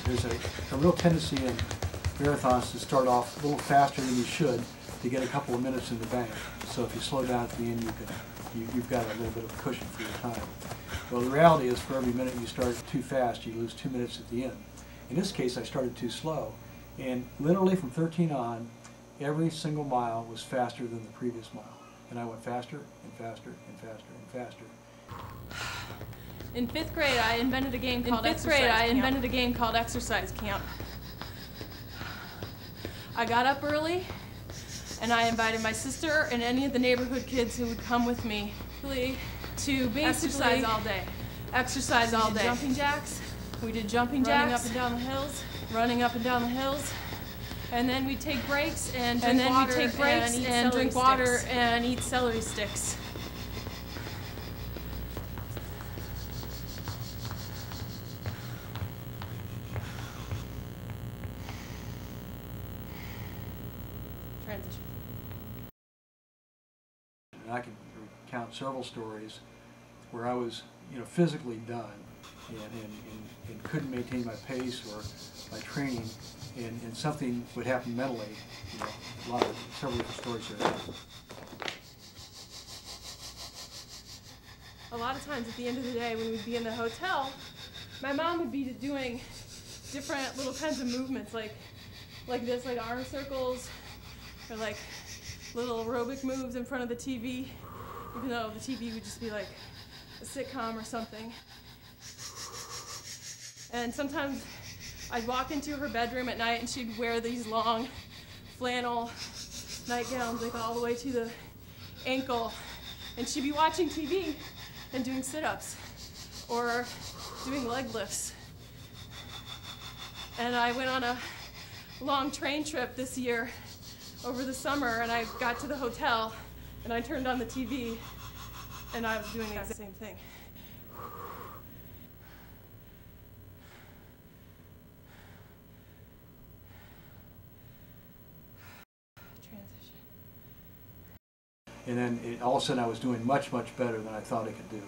There's a real tendency in marathons to start off a little faster than you should to get a couple of minutes in the bank. So if you slow down at the end, you've got a little bit of a cushion for your time. Well, the reality is for every minute you start too fast, you lose 2 minutes at the end. In this case, I started too slow. And literally from 13 on, every single mile was faster than the previous mile. And I went faster and faster and faster and faster. In fifth grade, I invented a game called Exercise Camp. I got up early, and I invited my sister and any of the neighborhood kids who would come with me to basically exercise all day. Exercise all day. Jumping jacks. We did jumping jacks. Running up and down the hills. And then we'd take breaks and drink water and eat celery sticks. Transition. And I can recount several stories where I was, physically done and couldn't maintain my pace or my training, and something would happen mentally. Several different stories here. A lot of times at the end of the day when we'd be in the hotel, my mom would be doing different little kinds of movements like this, like arm circles, or like little aerobic moves in front of the TV, even though the TV would just be like a sitcom or something. And sometimes I'd walk into her bedroom at night and she'd wear these long flannel nightgowns like all the way to the ankle, and she'd be watching TV and doing sit-ups or doing leg lifts. And I went on a long train trip this year over the summer, and I got to the hotel and I turned on the TV and I was doing the exact same thing. And then all of a sudden I was doing much, much better than I thought I could do.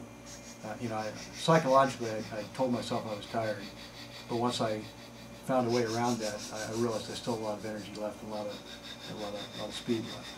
Psychologically I told myself I was tired, but once I found a way around that, I realized I still had a lot of energy left and a lot of speed left.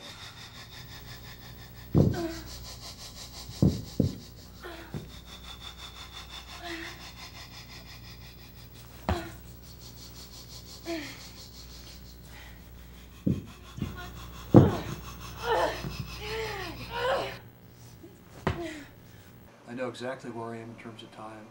I know exactly where I am in terms of time.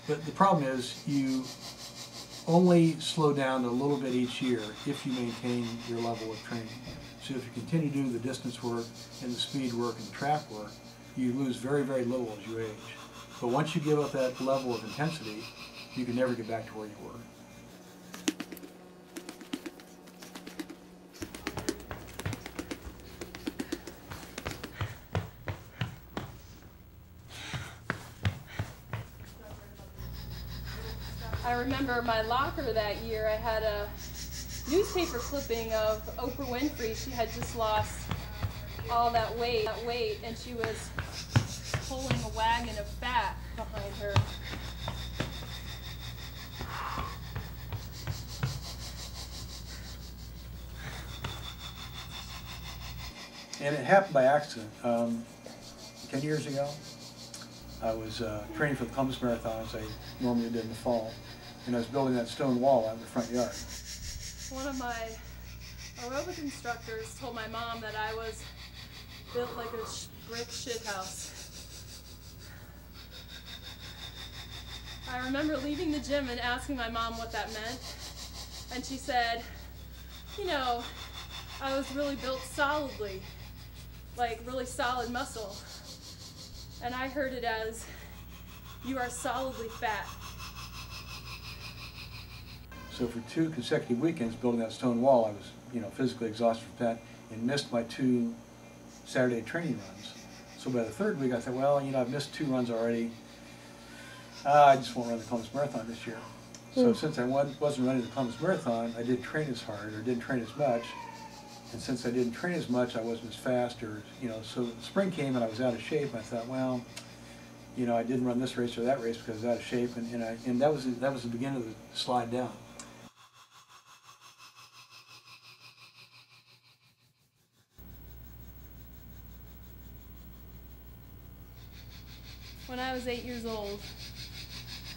But the problem is you only slow down a little bit each year if you maintain your level of training. So if you continue doing the distance work and the speed work and the track work, you lose very, very little as you age. But once you give up that level of intensity, you can never get back to where you were. I remember my locker that year, I had a newspaper clipping of Oprah Winfrey. She had just lost all that weight, and she was pulling a wagon of fat behind her. And it happened by accident. 10 years ago, I was training for the Columbus Marathon, as I normally did in the fall, and I was building that stone wall out in the front yard. One of my aerobic instructors told my mom that I was built like a brick shithouse. I remember leaving the gym and asking my mom what that meant, and she said, I was really built solidly, like really solid muscle. And I heard it as, you are solidly fat. So for 2 consecutive weekends building that stone wall, I was, physically exhausted from that and missed my 2 Saturday training runs. So by the 3rd week, I thought, well, I've missed 2 runs already. I just won't run the Columbus Marathon this year. So since I wasn't running the Columbus Marathon, I didn't train as hard or didn't train as much, And since I didn't train as much, I wasn't as fast, or, so spring came and I was out of shape. I thought, well, I didn't run this race or that race because I was out of shape, and that was the beginning of the slide down. When I was 8 years old,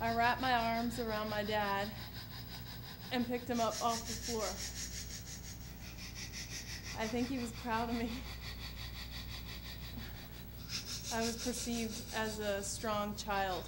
I wrapped my arms around my dad and picked him up off the floor. I think he was proud of me. I was perceived as a strong child.